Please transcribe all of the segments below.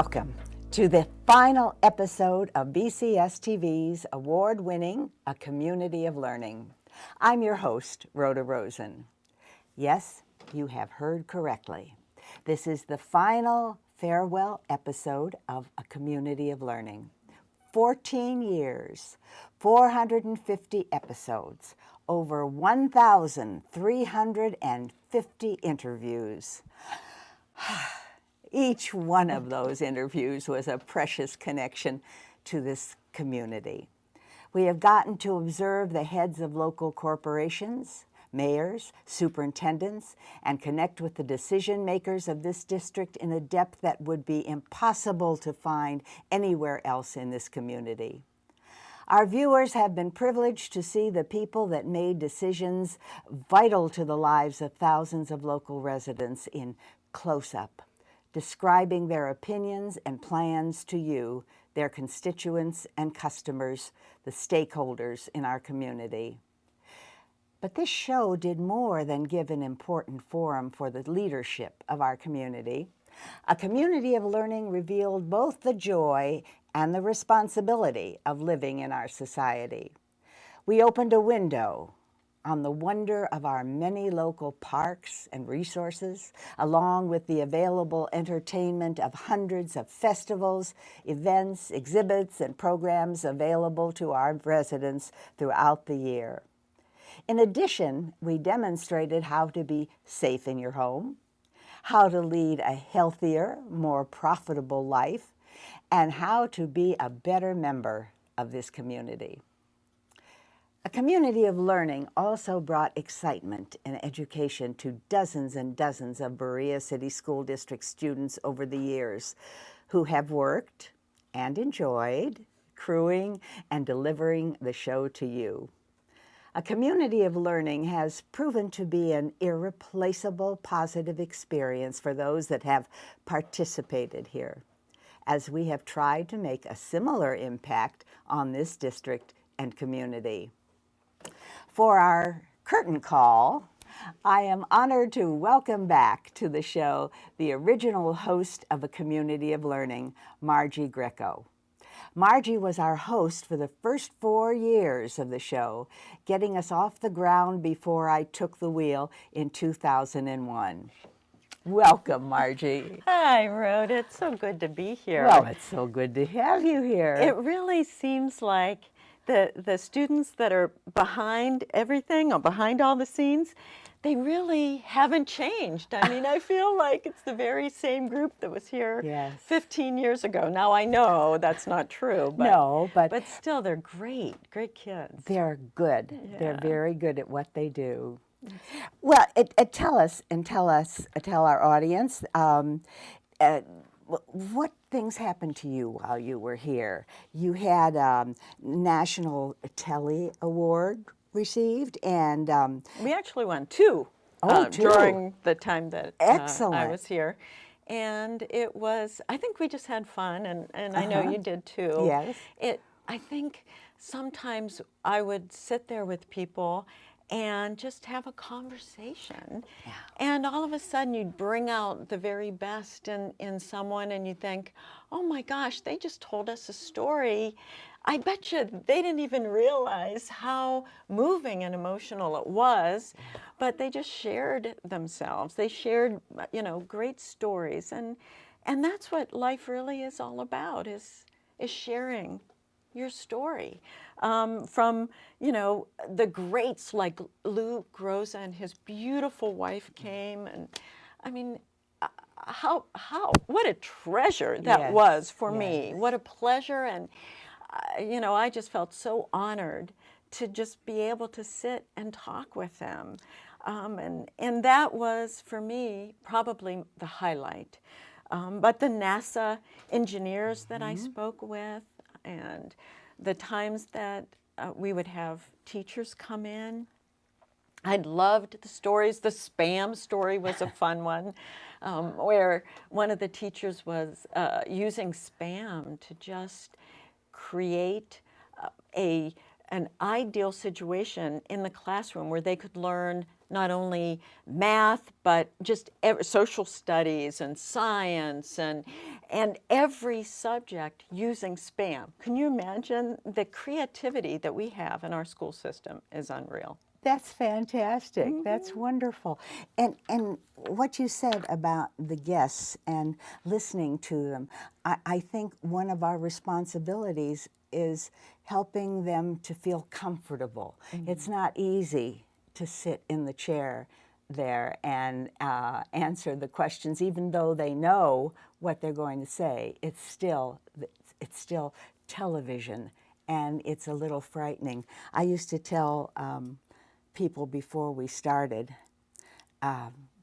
Welcome to the final episode of BCS-TV's award-winning A Community of Learning. I'm your host, Rhoda Rosen. Yes, you have heard correctly. This is the final farewell episode of A Community of Learning. 14 years, 450 episodes, over 1,350 interviews. Each one of those interviews was a precious connection to this community. We have gotten to observe the heads of local corporations, mayors, superintendents, and connect with the decision makers of this district in a depth that would be impossible to find anywhere else in this community. Our viewers have been privileged to see the people that made decisions vital to the lives of thousands of local residents in close-up, describing their opinions and plans to you, their constituents and customers, the stakeholders in our community. But this show did more than give an important forum for the leadership of our community. A Community of Learning revealed both the joy and the responsibility of living in our society. We opened a window on the wonder of our many local parks and resources, along with the available entertainment of hundreds of festivals, events, exhibits, and programs available to our residents throughout the year. In addition, we demonstrated how to be safe in your home, how to lead a healthier, more profitable life, and how to be a better member of this community. A Community of Learning also brought excitement and education to dozens and dozens of Berea City School District students over the years who have worked and enjoyed crewing and delivering the show to you. A Community of Learning has proven to be an irreplaceable positive experience for those that have participated here, as we have tried to make a similar impact on this district and community. For our curtain call, I am honored to welcome back to the show the original host of A Community of Learning, Margie Greco. Margie was our host for the first 4 years of the show, getting us off the ground before I took the wheel in 2001. Welcome, Margie. Hi, Rhoda. It's so good to be here. Well, it's so good to have you here. It really seems like the students that are behind everything, or behind all the scenes, they really haven't changed. I mean, I feel like it's the very same group that was here 15 years ago. Now, I know that's not true. But, but still, they're great kids. They're good. Yeah. They're very good at what they do. Well, tell our audience, what things happened to you while you were here? You had National Telly Award received, and we actually won two, during the time that I was here. And it was, I think we just had fun, and I know you did too. Yes. I think sometimes I would sit there with people and just have a conversation. Yeah. And all of a sudden you'd bring out the very best in someone, and you think, oh my gosh, they just told us a story. I bet you they didn't even realize how moving and emotional it was, but they just shared themselves. They shared, great stories. And that's what life really is all about, is sharing your story. From, the greats like Lou Groza and his beautiful wife came, and I mean, what a treasure that was for me. What a pleasure, and I just felt so honored to just be able to sit and talk with them. And that was, for me, probably the highlight. But the NASA engineers that I spoke with, and the times that we would have teachers come in. I loved the stories. The spam story was a fun one, where one of the teachers was using spam to just create an ideal situation in the classroom where they could learn not only math, but just social studies and science and every subject using spam. Can you imagine the creativity that we have in our school system is unreal. That's fantastic. That's wonderful. And what you said about the guests and listening to them, I think one of our responsibilities is helping them to feel comfortable. It's not easy to sit in the chair there and answer the questions, even though they know what they're going to say. It's still television, and it's a little frightening. I used to tell people before we started,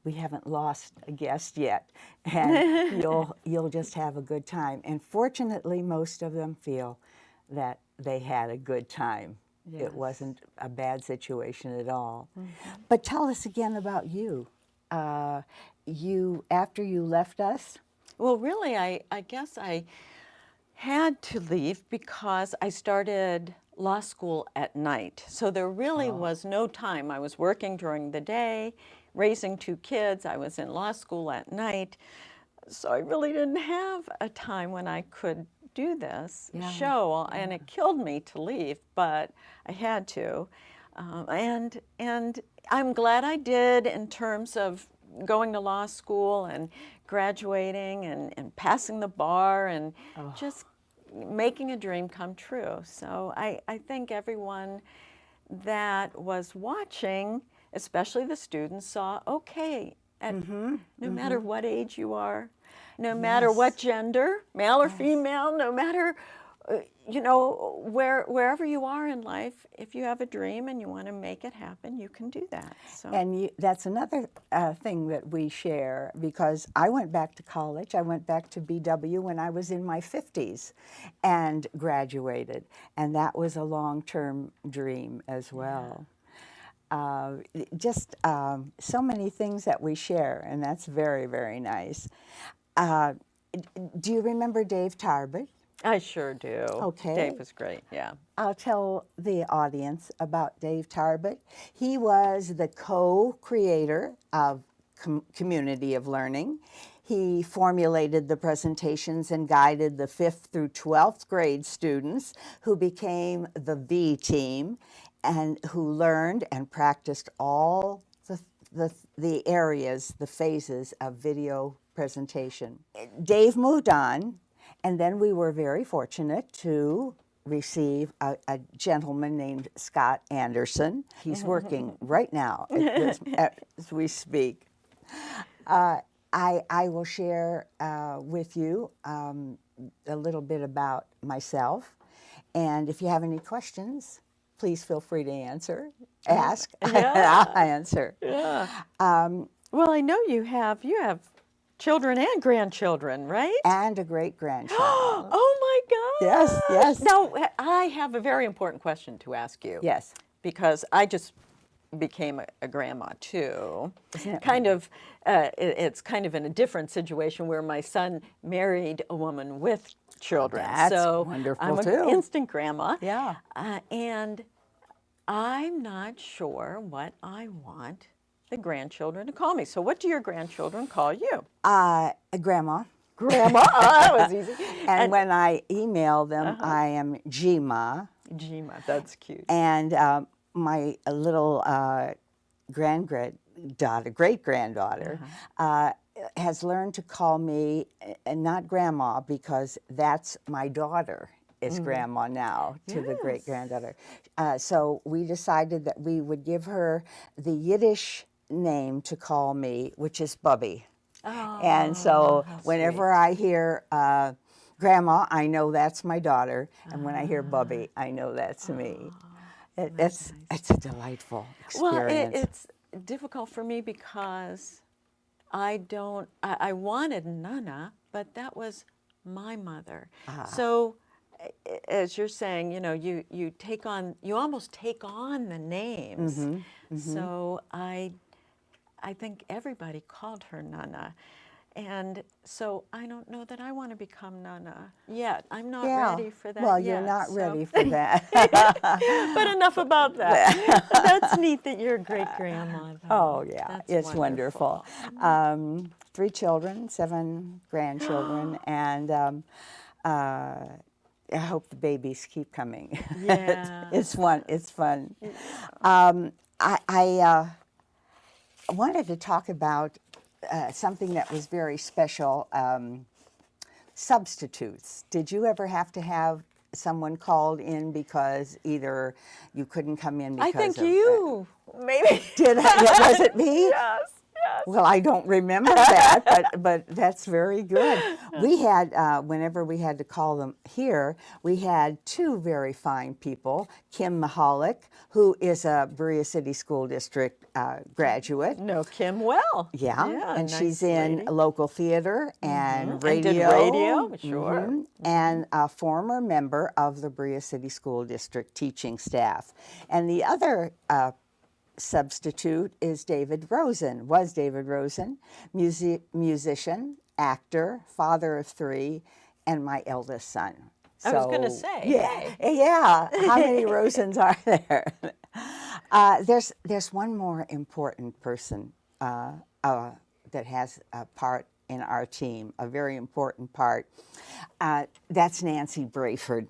we haven't lost a guest yet, and you'll just have a good time. And fortunately, most of them feel that they had a good time. Yes. It wasn't a bad situation at all. But tell us again about you. After you left us? Well, really, I guess I had to leave because I started law school at night. So there really was no time. I was working during the day, raising 2 kids. I was in law school at night. So I really didn't have a time when I could do this show, and it killed me to leave, but I had to. And I'm glad I did, in terms of going to law school and graduating and passing the bar and just making a dream come true. So I think everyone that was watching, especially the students, saw, okay, no matter what age you are, no matter what gender, male or female, no matter, wherever you are in life, if you have a dream and you want to make it happen, you can do that. So. And that's another thing that we share, because I went back to college. I went back to BW when I was in my 50s and graduated. And that was a long-term dream as well. Just so many things that we share, and that's very, very nice. Do you remember Dave Tarbert? I sure do. Okay. Dave was great, yeah. I'll tell the audience about Dave Tarbert. He was the co-creator of Community of Learning. He formulated the presentations and guided the 5th through 12th grade students who became the V team and who learned and practiced all the areas, the phases of video presentation. Dave moved on, and then we were very fortunate to receive a gentleman named Scott Anderson. He's working right now as we speak. I will share with you a little bit about myself, and if you have any questions, please feel free to ask, and I'll answer. Yeah. Well, I know you have children and grandchildren, right? And a great-grandchild. Oh my gosh! Yes, yes. Now, I have a very important question to ask you. Yes. Because I just became a grandma too. Isn't it? It's kind of in a different situation where my son married a woman with children. That's so wonderful I'm too. an instant grandma. Yeah. And I'm not sure what I want the grandchildren to call me. So what do your grandchildren call you? Grandma. Grandma. That was easy. And when I email them, I am Gma. Gma, that's cute. And my little great-granddaughter, has learned to call me not grandma, because that's my daughter is grandma now to the great-granddaughter. So we decided that we would give her the Yiddish name to call me, which is Bubby. Oh, And so whenever sweet. I hear grandma, I know that's my daughter. And when I hear Bubby, I know that's me. It's a delightful experience. Well, it's difficult for me because I wanted Nana, but that was my mother. So as you're saying, you almost take on the names. So I think everybody called her Nana. And so I don't know that I want to become Nana yet. I'm not Yeah. ready for that Well, yet. you're not so- ready for that. But enough about that. That's neat that you're a great grandma, though. Oh, yeah, That's it's wonderful. 3 children, 7 grandchildren, and I hope the babies keep coming. Yeah. It's fun. It's fun. I wanted to talk about something that was very special, substitutes. Did you ever have to have someone called in because either you couldn't come in because I think of... you, maybe. Did I, was it me? Yes, yes. Well, I don't remember that, but that's very good. We had, whenever we had to call them here, we had 2 very fine people, Kim Mahalik, who is a Berea City School District graduate. Know Kim well. Yeah, and nice she's in lady. local theater and radio. And did radio, sure. And a former member of the Berea City School District teaching staff. And the other substitute is David Rosen, musician, actor, father of 3, and my eldest son. I was going to say, yeah, hey. yeah. How many Rosens are there? There's one more important person that has a part in our team, a very important part. That's Nancy Brayford.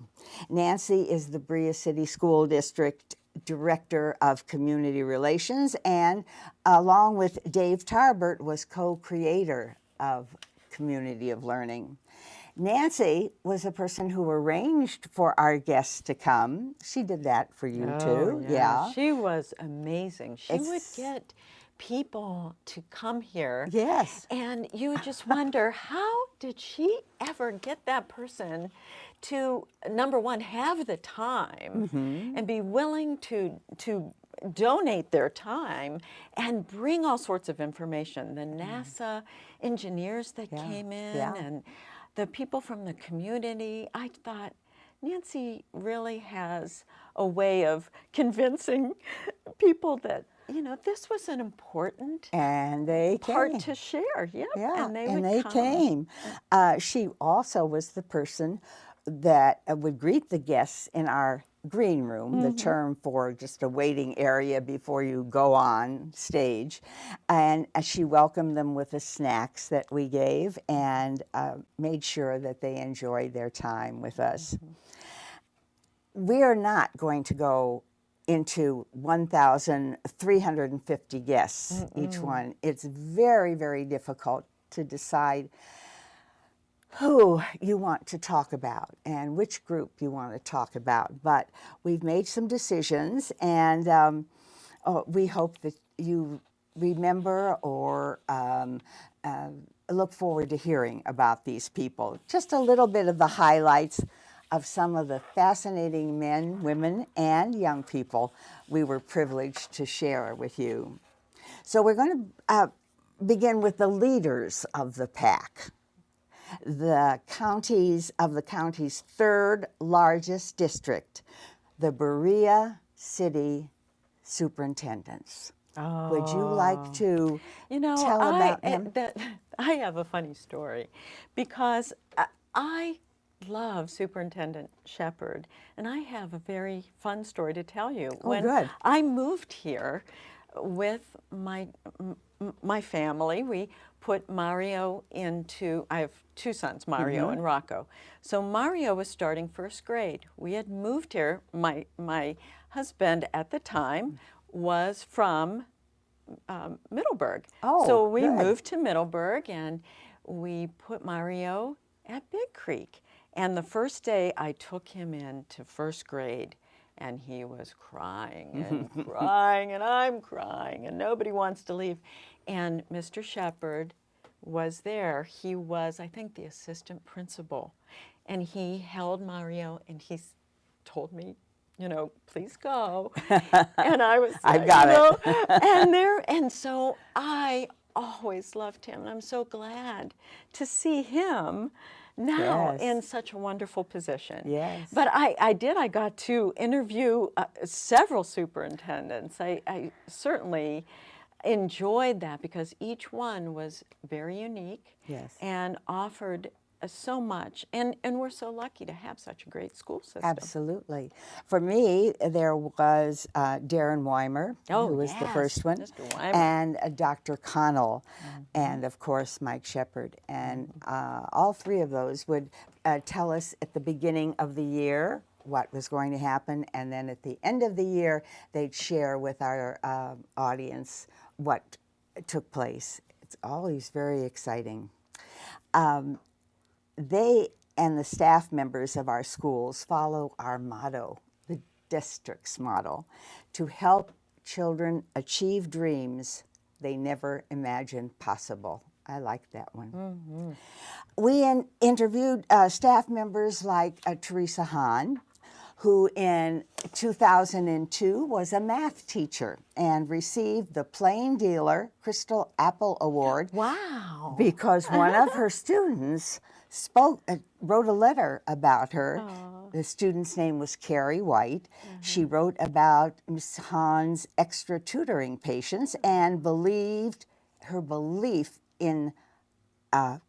Nancy is the Berea City School District Director of Community Relations, and along with Dave Tarbert was co-creator of Community of Learning. Nancy was a person who arranged for our guests to come. She did that for you too. Yeah. She was amazing. She would get people to come here. Yes. And you would just wonder, how did she ever get that person to, number one, have the time and be willing to donate their time and bring all sorts of information. The NASA engineers that came in and the people from the community. I thought Nancy really has a way of convincing people that, you know, this was an important part to share. Yep. Yeah, and they come. came. She also was the person that would greet the guests in our green room, the term for just a waiting area before you go on stage. And she welcomed them with the snacks that we gave and made sure that they enjoyed their time with us. We are not going to go into 1,350 guests each one. It's very, very difficult to decide who you want to talk about and which group you want to talk about. But we've made some decisions, and we hope that you remember or look forward to hearing about these people. Just a little bit of the highlights of some of the fascinating men, women, and young people we were privileged to share with you. So we're going to begin with the leaders of the pack. The county's 3rd largest district, the Berea City Superintendents. Oh. Would you like to tell about them? I have a funny story because I love Superintendent Shepard, and I have a very fun story to tell you. Oh, good. I moved here with my family, we put Mario into, I have 2 sons, Mario and Rocco. So Mario was starting 1st grade. We had moved here. My husband at the time was from Middleburg. Oh, so we good. moved to Middleburg, and we put Mario at Big Creek. And the first day I took him into 1st grade, and he was crying and crying, and I'm crying, and nobody wants to leave. And Mr. Shepard was there. He was, I think, the assistant principal. And he held Mario, and he told me, please go. And I was I got it. And so I always loved him, and I'm so glad to see him now in such a wonderful position. Yes. But I got to interview several superintendents. I certainly enjoyed that because each one was very unique Yes. and offered so much. And we're so lucky to have such a great school system. Absolutely. For me, there was Darren Weimer, Oh, who was the yes, first one, Mr. Weimer. and Dr. Connell, and of course Mike Shepard. And all three of those would tell us at the beginning of the year what was going to happen, and then at the end of the year, they'd share with our audience what took place. It's always very exciting. They and the staff members of our schools follow our motto, the district's motto, to help children achieve dreams they never imagined possible. I like that one. We interviewed staff members like Teresa Hahn, who in 2002 was a math teacher and received the Plain Dealer Crystal Apple Award. Wow. Because one of her students wrote a letter about her. Aww. The student's name was Carrie White. She wrote about Ms. Hahn's extra tutoring patience and her belief in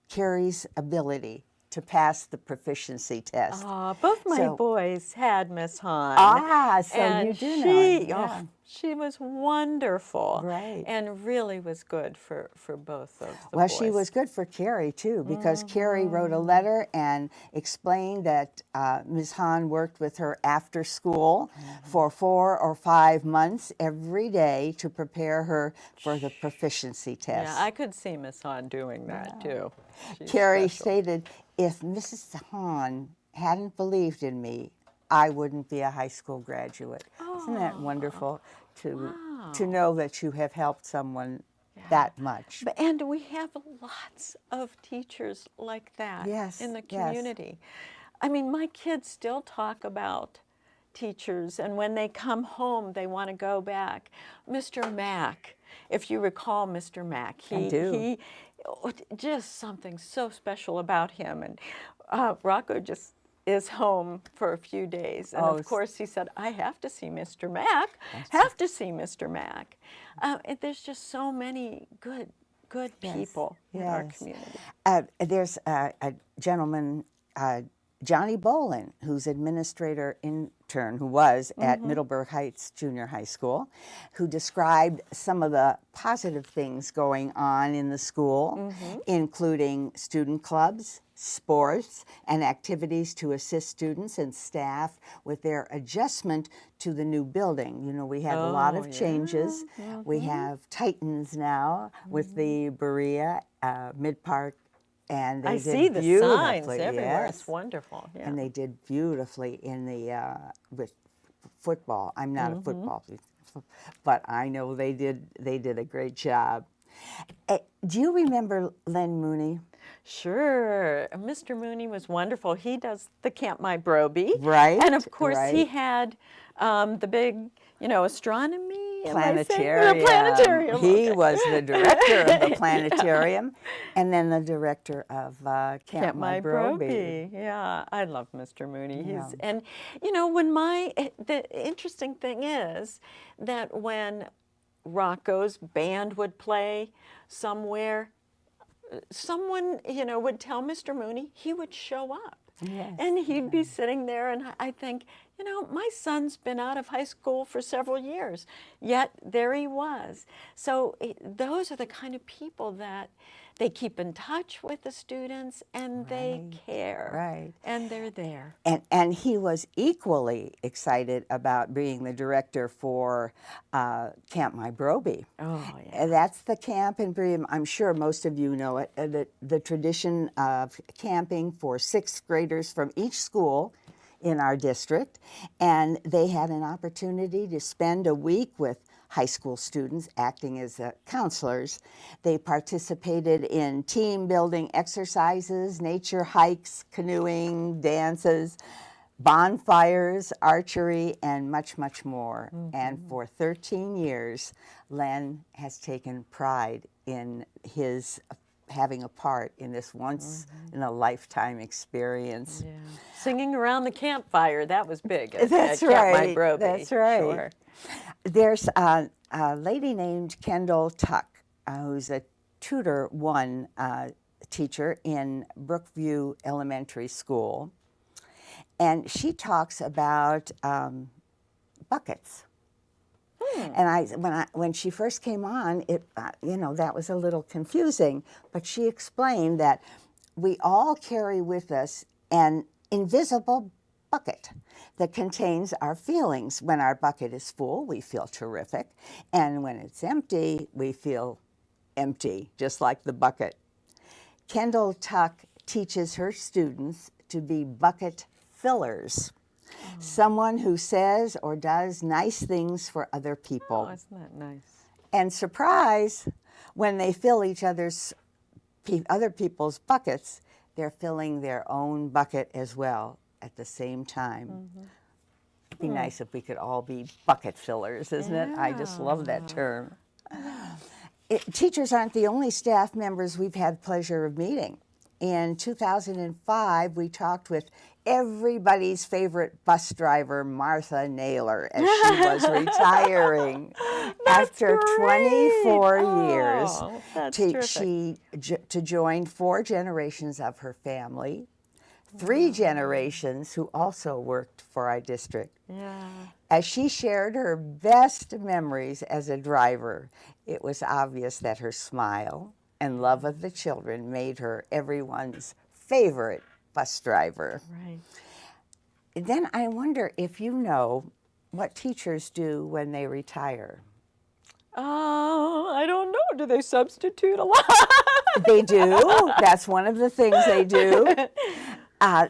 Carrie's ability to pass the proficiency test. Both my So- boys had Miss Hahn. So and you do know. she, Yeah. she was wonderful. Right. And really was good for both of the Well, boys. she was good for Carrie, too, because Carrie wrote a letter and explained that Ms. Hahn worked with her after school for 4 or 5 months every day to prepare her for the proficiency test. Yeah, I could see Miss Hahn doing that, too. She's Carrie special. stated, if Mrs. Hahn hadn't believed in me, I wouldn't be a high school graduate. Isn't that wonderful to know that you have helped someone that much? And we have lots of teachers like that Yes, in the yes. community. I mean, my kids still talk about teachers, and when they come home, they want to go back. Mr. Mack, if you recall Mr. Mack, he just something so special about him. And Rocco just is home for a few days. And of course he said, I have to see Mr. Mack, have to see Mr. Mack. There's just so many good people in our community. There's a gentleman, Johnny Bolin, who's administrator intern, who was at Middleburg Heights Junior High School, who described some of the positive things going on in the school, including student clubs, sports, and activities to assist students and staff with their adjustment to the new building. You know, we had a lot of changes. We have Titans now with the Berea, Mid-Park, and they I did see the signs beautifully, everywhere. yes. It's wonderful. Yeah. And they did beautifully in the with football. I'm not a football, but I know they did a great job. Do you remember Len Mooney? Sure. Mr. Mooney was wonderful. He does the Camp My Broby. Right, And of course he right. had the big, astronomy. Planetarium. The planetarium. He okay. was the director of the planetarium, and then the director of Camp My Broby. Broby. Yeah, I love Mr. Mooney. Yeah. And the interesting thing is that when Rocco's band would play somewhere, someone, would tell Mr. Mooney, he would show up. Yes. And he'd be sitting there, and I think, my son's been out of high school for several years, yet there he was. So those are the kind of people that they keep in touch with the students, and they care. Right. And they're there. And he was equally excited about being the director for Camp My Broby. Oh, yeah. And that's the camp in Berea. I'm sure most of you know it. The tradition of camping for 6th graders from each school in our district. And they had an opportunity to spend a week with high school students acting as counselors. They participated in team building exercises, nature hikes, canoeing, dances, bonfires, archery, and much, much more. And for 13 years, Len has taken pride in his having a part in this once in a lifetime experience. Yeah. Singing around the campfire, that was big. That's at right. Camp Mybrobe. That's right. Sure. There's a lady named Kendall Tuck, who's a Tutor 1 teacher in Brookview Elementary School, and she talks about buckets. And when she first came on, it that was a little confusing, but she explained that we all carry with us an invisible bucket that contains our feelings. When our bucket is full, we feel terrific, and when it's empty, we feel empty, just like the bucket. Kendall Tuck teaches her students to be bucket fillers. Someone who says or does nice things for other people. Oh, isn't that nice? And surprise, when they fill other people's buckets, they're filling their own bucket as well at the same time. It'd be nice if we could all be bucket fillers, isn't it? I just love that term. Teachers aren't the only staff members we've had pleasure of meeting. In 2005, we talked with everybody's favorite bus driver, Martha Naylor, as she was retiring after 24 years to join 4 generations of her family, 3 generations who also worked for our district. Yeah. As she shared her best memories as a driver, it was obvious that her smile and love of the children made her everyone's favorite bus driver. Right. Then I wonder if you know what teachers do when they retire. Oh, I don't know. Do they substitute a lot? They do. That's one of the things they do.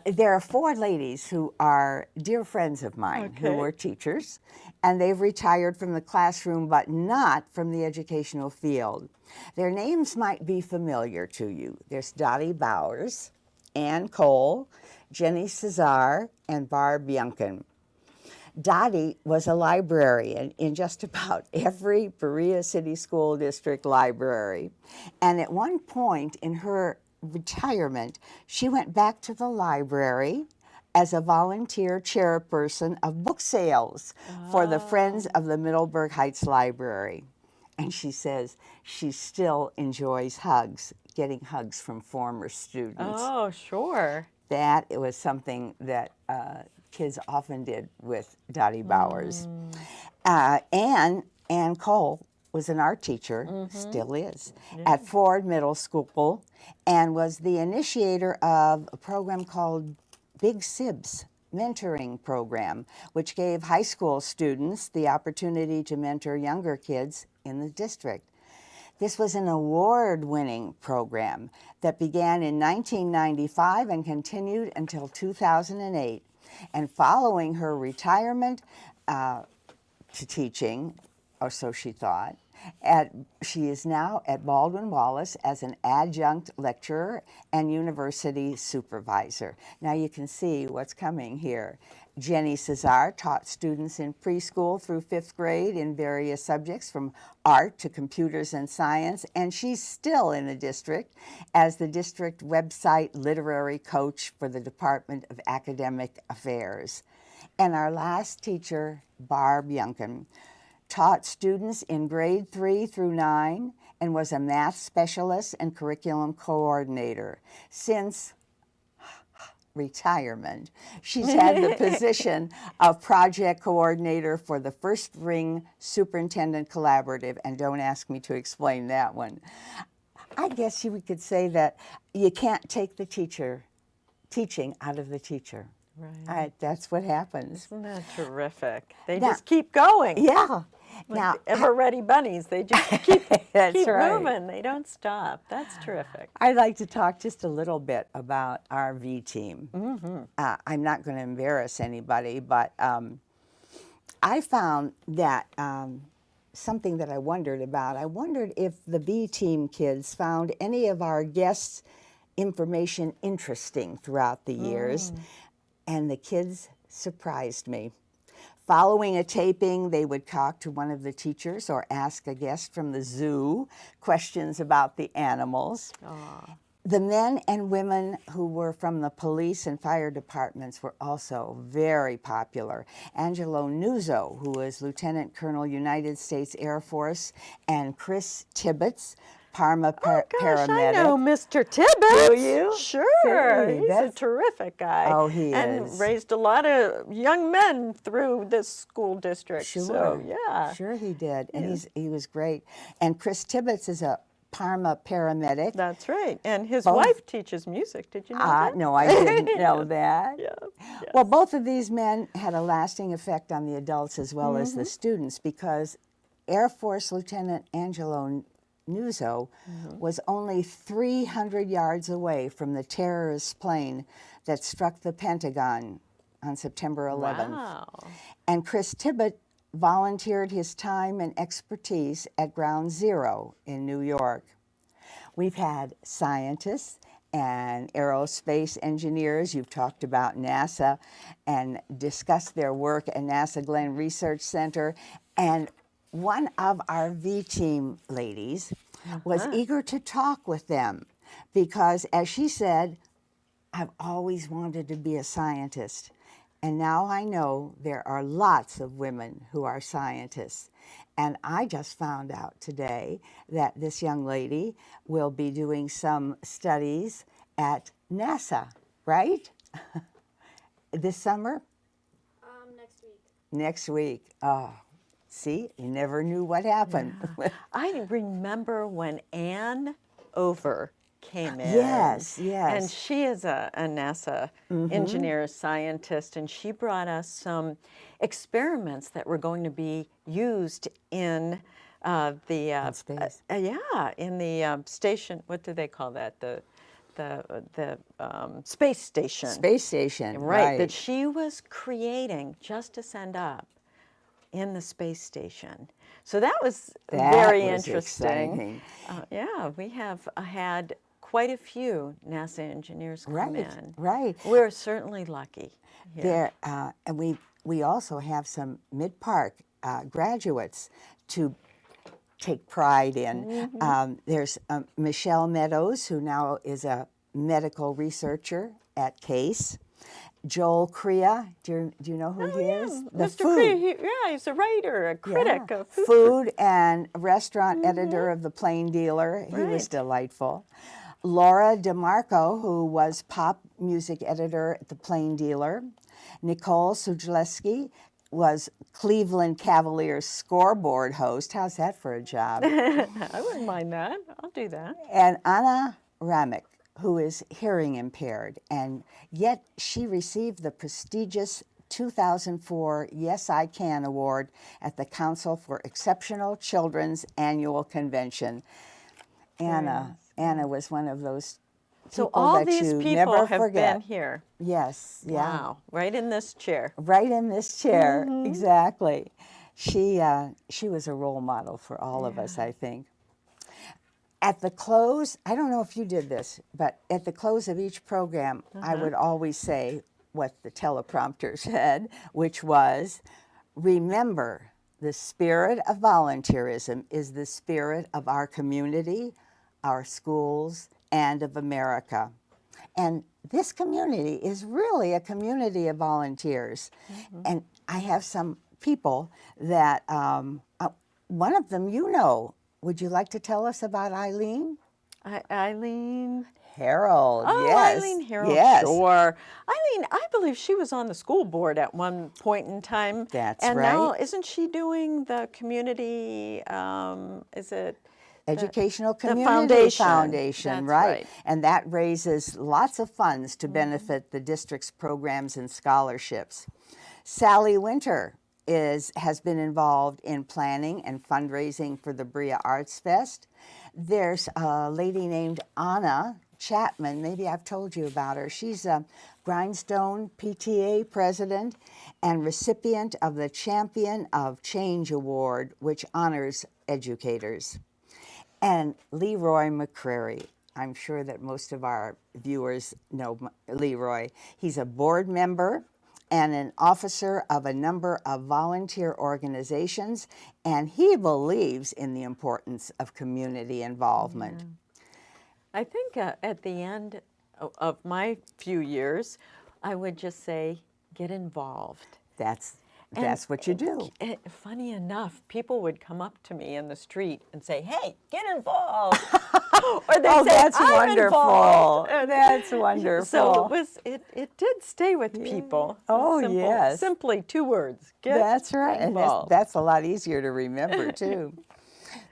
There are 4 ladies who are dear friends of mine who were teachers, and they've retired from the classroom, but not from the educational field. Their names might be familiar to you. There's Dottie Bowers, Ann Cole, Jenny Cesar, and Barb Yunkin. Dottie was a librarian in just about every Berea City School District library. And at one point in her retirement, she went back to the library as a volunteer chairperson of book sales for the Friends of the Middleburg Heights Library. And she says she still enjoys getting hugs from former students. Oh, sure. That it was something that kids often did with Dottie Bowers. Ann Cole was an art teacher, still is, at Ford Middle School, and was the initiator of a program called Big Sibs mentoring program, which gave high school students the opportunity to mentor younger kids in the district. This was an award-winning program that began in 1995 and continued until 2008. And following her retirement to teaching, or so she thought, she is now at Baldwin Wallace as an adjunct lecturer and university supervisor. Now you can see what's coming here. Jenny Cesar taught students in preschool through 5th grade in various subjects from art to computers and science, and she's still in the district as the district website literary coach for the Department of Academic Affairs. And our last teacher, Barb Yunkin, taught students in grade 3 through 9 and was a math specialist and curriculum coordinator. Since retirement, she's had the position of project coordinator for the First Ring Superintendent Collaborative, and don't ask me to explain that one. I guess we could say that you can't take the teaching out of the teacher. Right. That's what happens. Isn't that terrific? They just keep going. Yeah. Like now, ever-ready bunnies, they just keep That's right. moving. They don't stop. That's terrific. I'd like to talk just a little bit about our V team. I'm not going to embarrass anybody, but I found that something that I wondered about. I wondered if the V team kids found any of our guests' information interesting throughout the years, and the kids surprised me. Following a taping, they would talk to one of the teachers or ask a guest from the zoo questions about the animals. Aw. The men and women who were from the police and fire departments were also very popular. Angelo Nuzzo, who was Lieutenant Colonel, United States Air Force, and Chris Tibbetts, Parma paramedic. I know Mr. Tibbetts. Do you? Sure. See, He's a terrific guy. Oh, he and is. raised a lot of young men through this school district. Sure. So, yeah. Sure he did. And he was great. And Chris Tibbetts is a Parma paramedic. That's right. And his Both- wife teaches music. Did you know that? No, I didn't know that. Yeah. Yes. Well, both of these men had a lasting effect on the adults as well as the students, because Air Force Lieutenant Angelo Nuzzo was only 300 yards away from the terrorist plane that struck the Pentagon on September 11th. Wow. And Chris Tibbett volunteered his time and expertise at Ground Zero in New York. We've had scientists and aerospace engineers. You've talked about NASA and discussed their work at NASA Glenn Research Center. And one of our V-Team ladies was eager to talk with them because, as she said, I've always wanted to be a scientist. And now I know there are lots of women who are scientists. And I just found out today that this young lady will be doing some studies at NASA, right? This summer? Next week. Next week. Oh, see, you never knew what happened. I remember when Ann Over came in. Yes, yes. And she is a NASA engineer, scientist, and she brought us some experiments that were going to be used in the space. in the station. What do they call that? The space station. Space station, Right, that she was creating just to send up in the space station. So that was That very was exciting. exciting. Yeah, we have had quite a few NASA engineers come Right, in. right. We're certainly lucky. here. There, and we also have some Mid-Park graduates to take pride in. There's Michelle Meadows, who now is a medical researcher at Case. Joel Crea, do you know who he is? The Mr. Cree, he's a writer, a critic of food and restaurant editor of The Plain Dealer. He was Right. delightful. Laura DeMarco, who was pop music editor at The Plain Dealer. Nicole Sujleski was Cleveland Cavaliers scoreboard host. How's that for a job? I wouldn't mind that. I'll do that. And Anna Ramick, who is hearing impaired, and yet she received the prestigious 2004 Yes I Can Award at the Council for Exceptional Children's Annual Convention. Anna was one of those people So all that these you people never have forget. been here. Yes, yeah. Wow, right in this chair. Right in this chair, exactly. She was a role model for all of us, I think. At the close, I don't know if you did this, but at the close of each program, I would always say what the teleprompter said, which was, remember, the spirit of volunteerism is the spirit of our community, our schools, and of America. And this community is really a community of volunteers. And I have some people that, one of them you know. Would you like to tell us about Eileen? Eileen. Harold, Oh, yes. Eileen Harold, yes. sure. Eileen, I believe she was on the school board at one point in time. That's and now, right. isn't she doing the community, is it? Educational the Community foundation. That's right. And that raises lots of funds to benefit the district's programs and scholarships. Sally Winter has been involved in planning and fundraising for the Bria Arts Fest. There's a lady named Anna Chapman, maybe I've told you about her. She's a Grindstone PTA president and recipient of the Champion of Change Award, which honors educators. And Leroy McCrary. I'm sure that most of our viewers know Leroy. He's a board member and an officer of a number of volunteer organizations, and he believes in the importance of community involvement. I think at the end of my few years, I would just say, get involved. That's And what you do. Funny enough, people would come up to me in the street and say, "Hey, get involved," or they Oh, say, that's "I'm wonderful. involved." That's wonderful. So it did stay with people. Oh, yes. Simply 2 words. Get That's right. And involved. that's a lot easier to remember, too.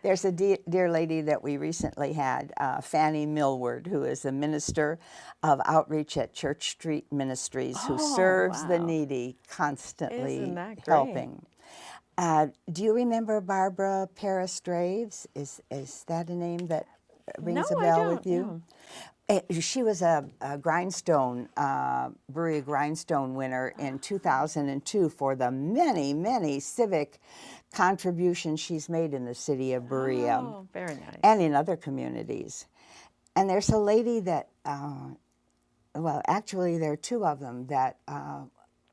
There's a dear lady that we recently had, Fanny Millward, who is a minister of outreach at Church Street Ministries, who serves the wow. needy, constantly Isn't that great? helping. Do you remember Barbara Paris-Draves? Is that a name that rings No, a I bell don't, with you? She was a grindstone, Berea grindstone winner in 2002 for the many, many civic contributions she's made in the city of Berea Oh, very nice. and in other communities. And there's a lady that, well, actually there are 2 of them that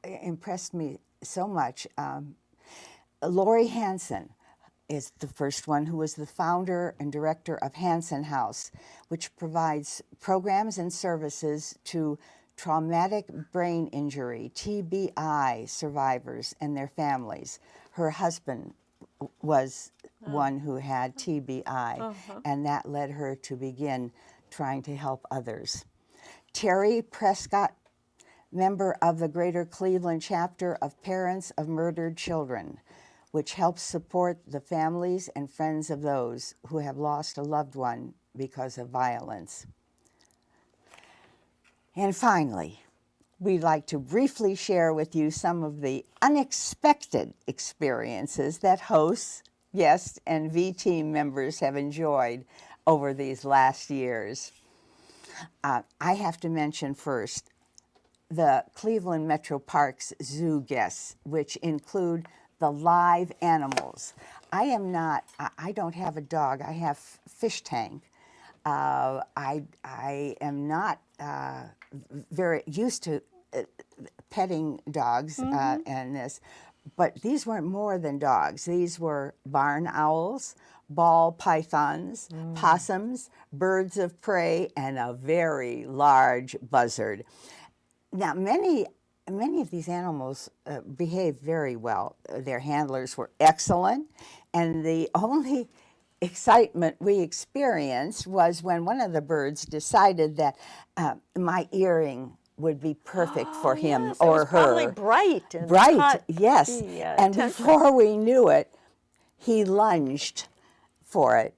impressed me so much. Lori Hansen is the first one, who was the founder and director of Hansen House, which provides programs and services to traumatic brain injury, TBI survivors and their families. Her husband was one who had TBI, and that led her to begin trying to help others. Terry Prescott, member of the Greater Cleveland chapter of Parents of Murdered Children, which helps support the families and friends of those who have lost a loved one because of violence. And finally, we'd like to briefly share with you some of the unexpected experiences that hosts, guests, and V-Team members have enjoyed over these last years. I have to mention first the Cleveland Metro Parks Zoo guests, which include the live animals. I don't have a dog, I have fish tank. I am not very used to petting dogs and this, but these weren't more than dogs. These were barn owls, ball pythons, possums, birds of prey, and a very large buzzard. Now, many of these animals behaved very well. Their handlers were excellent, and the only excitement we experienced was when one of the birds decided that my earring would be perfect for him yes, or it was her. Probably bright. And Bright, caught yes. the, And attention. before we knew it, he lunged for it,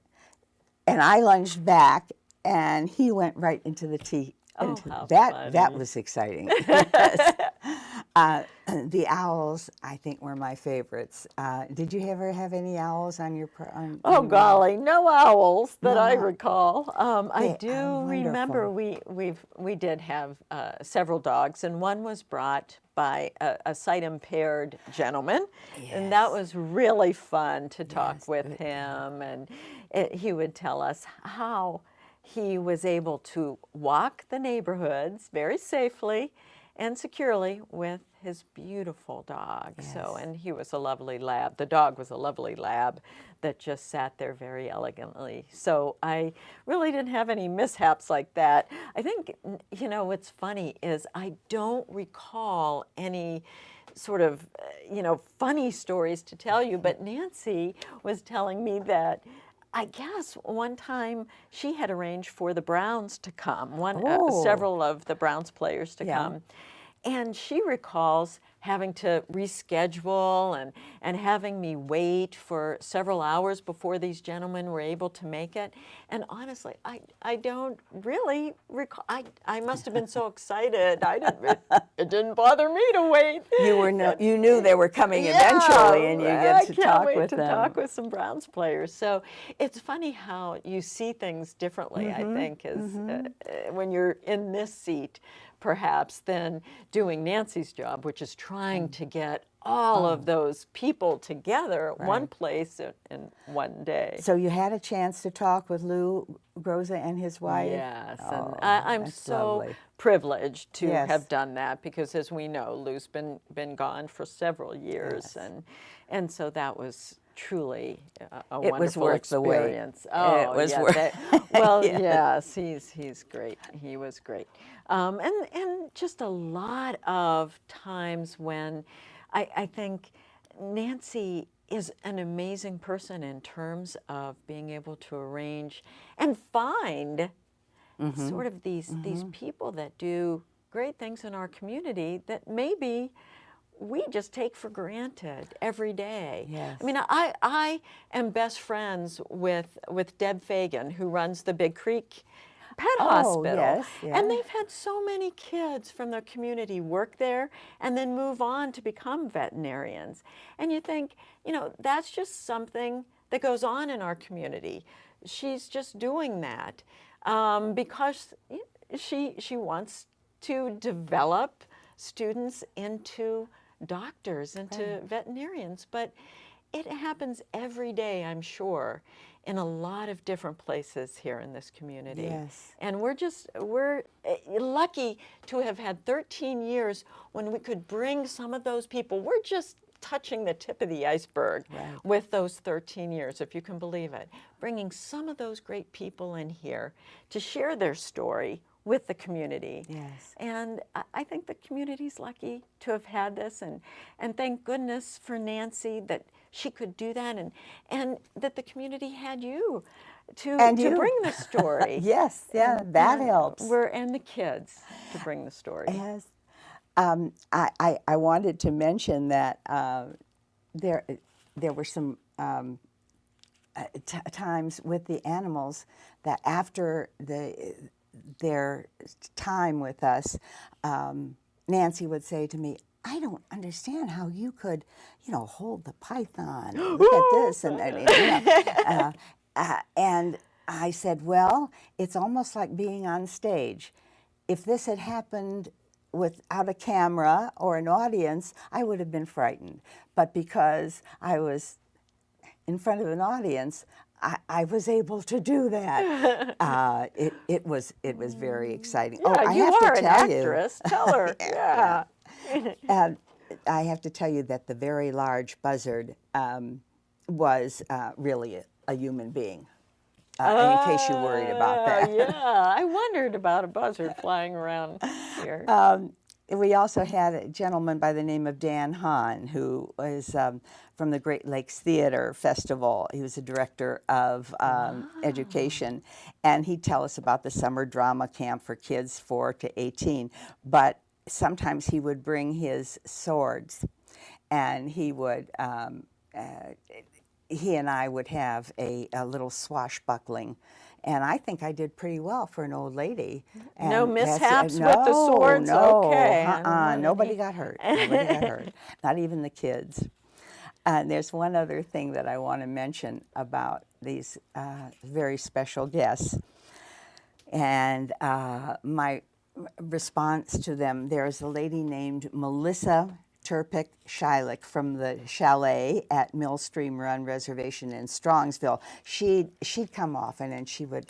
and I lunged back, and he went right into the teeth. Oh, how That funny. was exciting. Yes. The owls, I think, were my favorites. Did you ever have any owls on your? Oh golly, no owls that No. I recall. I They do are remember wonderful. we did have several dogs, and one was brought by a sight impaired gentleman, and that was really fun to talk with him, and he would tell us how he was able to walk the neighborhoods very safely and securely with his beautiful dog. So, and he was a lovely lab. The dog was a lovely lab that just sat there very elegantly. So I really didn't have any mishaps like that. I think, you know, what's funny is I don't recall any sort of, funny stories to tell you, but Nancy was telling me that I guess one time she had arranged for the Browns to come, several of the Browns players to come. And she recalls having to reschedule and having me wait for several hours before these gentlemen were able to make it. And honestly, I don't really recall. I must have been so excited. It didn't bother me to wait. You knew they were coming eventually, and you get to talk with them. Talk with some Browns players. So it's funny how you see things differently. I think as when you're in this seat, perhaps, than doing Nancy's job, which is trying to get all of those people together at one Right. place in one day. So you had a chance to talk with Lou Groza and his wife? Yes, and Oh, I'm that's so lovely. privileged to Yes. have done that because, as we know, Lou's been gone for several years, Yes. and so that was truly a It was wonderful worth the wait. experience. It Oh, was yeah. worth- Well, Yes. yes, he's great. He was great, and just a lot of times when I think Nancy is an amazing person in terms of being able to arrange and find sort of these people that do great things in our community that maybe we just take for granted every day. Yes. I mean, I am best friends with Deb Fagan, who runs the Big Creek Pet Oh, Hospital. yes, yeah. And they've had so many kids from their community work there and then move on to become veterinarians. And you think, that's just something that goes on in our community. She's just doing that because she wants to develop students into doctors, into veterinarians. But it happens every day, I'm sure, in a lot of different places here in this community. Yes. And we're lucky to have had 13 years when we could bring some of those people. We're just touching the tip of the iceberg with those 13 years, if you can believe it. Bringing some of those great people in here to share their story with the community. Yes. And I think the community's lucky to have had this, and thank goodness for Nancy that she could do that, and that the community had you to bring the story. Yes, yeah, that helps. And the kids to bring the story. Yes. I wanted to mention that there were some times with the animals that after their time with us, Nancy would say to me, "I don't understand how you could, hold the python. Look at this." And I said, "Well, it's almost like being on stage. If this had happened without a camera or an audience, I would have been frightened. But because I was in front of an audience, I was able to do that." It was very exciting. Yeah, I you have are to an tell you. actress. Tell her. Yeah. I have to tell you that the very large buzzard was really a human being. In case you're worried about that. Yeah, I wondered about a buzzard flying around here. We also had a gentleman by the name of Dan Hahn, who was from the Great Lakes Theater Festival. He was the director of education, and he'd tell us about the summer drama camp for kids 4 to 18. But sometimes he would bring his swords, and he would. He and I would have a little swashbuckling, and I think I did pretty well for an old lady. And No mishaps with the no, swords? No, Okay. nobody got hurt. Nobody got hurt. Not even the kids. And there's one other thing that I want to mention about these very special guests, and my response to them. There's a lady named Melissa Turpick Shylick from the chalet at Millstream Run Reservation in Strongsville. She'd come often, and she would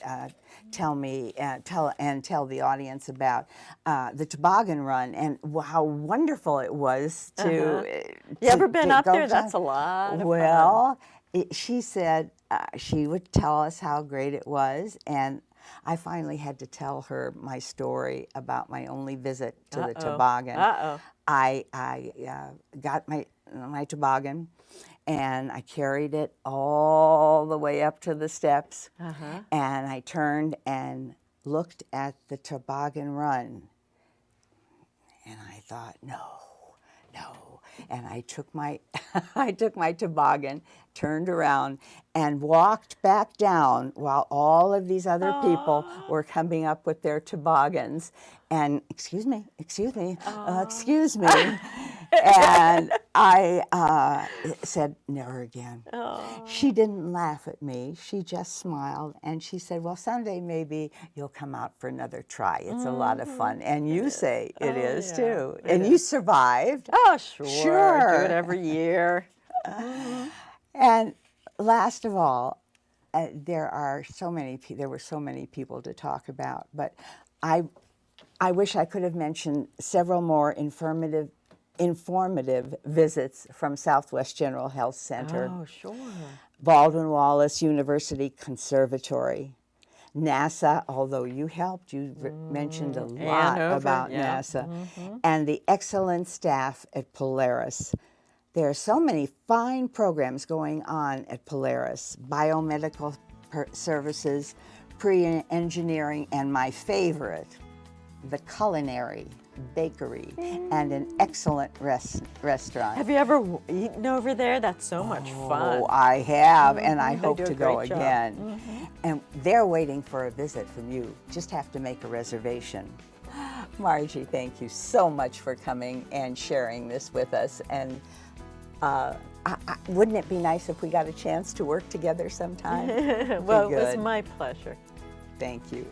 tell the audience about the toboggan run and how wonderful it was to. You ever been up go there? down. That's a lot of fun. Well, she said she would tell us how great it was, and I finally had to tell her my story about my only visit to the toboggan. I got my toboggan, and I carried it all the way up to the steps, and I turned and looked at the toboggan run, and I thought, no. And I took my toboggan, turned around, and walked back down while all of these other people were coming up with their toboggans. And excuse me. And I said, never again. Oh. She didn't laugh at me. She just smiled, and she said, well, someday maybe you'll come out for another try. It's a lot of fun. And you say it is, too. It And you survived. Oh, sure. Sure. Do it every year. And last of all, there were so many people to talk about, but I wish I could have mentioned several more informative visits from Southwest General Health Center, Oh, sure. Baldwin Wallace University Conservatory, NASA, although you helped, you mentioned a lot Hanover, about yeah. NASA, and the excellent staff at Polaris. There are so many fine programs going on at Polaris, biomedical services, pre-engineering, and my favorite, the culinary, bakery, and an excellent restaurant. Have you ever eaten over there? That's so much fun. Oh, I have, and I They hope do a to go great job. again. And they're waiting for a visit from you. Just have to make a reservation. Margie, thank you so much for coming and sharing this with us. And wouldn't it be nice if we got a chance to work together sometime? Well, Be it was good. my pleasure. Thank you.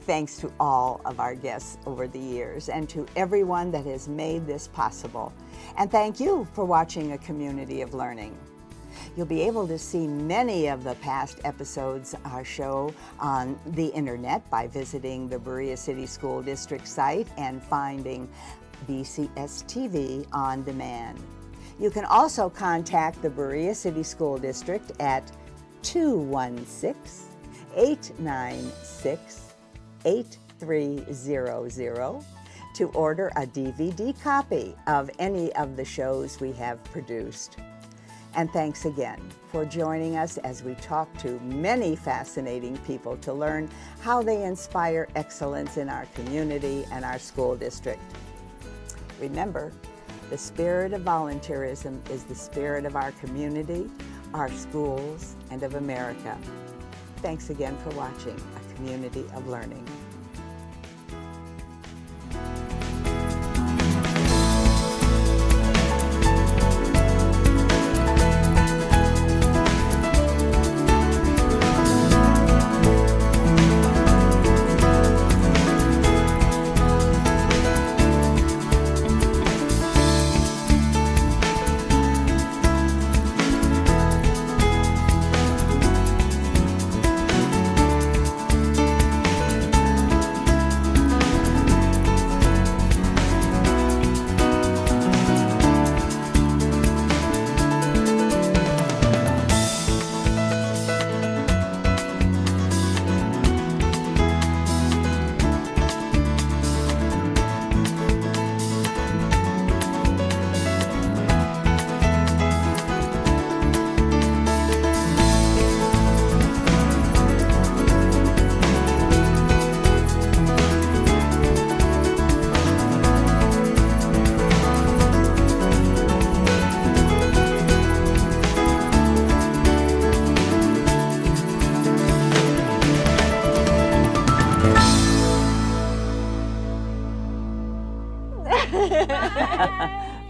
Thanks to all of our guests over the years and to everyone that has made this possible. And thank you for watching A Community of Learning. You'll be able to see many of the past episodes of our show on the internet by visiting the Berea City School District site and finding BCS-TV on demand. You can also contact the Berea City School District at 216-896-8300 to order a DVD copy of any of the shows we have produced. And thanks again for joining us as we talk to many fascinating people to learn how they inspire excellence in our community and our school district. Remember, the spirit of volunteerism is the spirit of our community, our schools, and of America. Thanks again for watching A Community of Learning.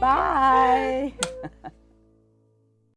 Bye.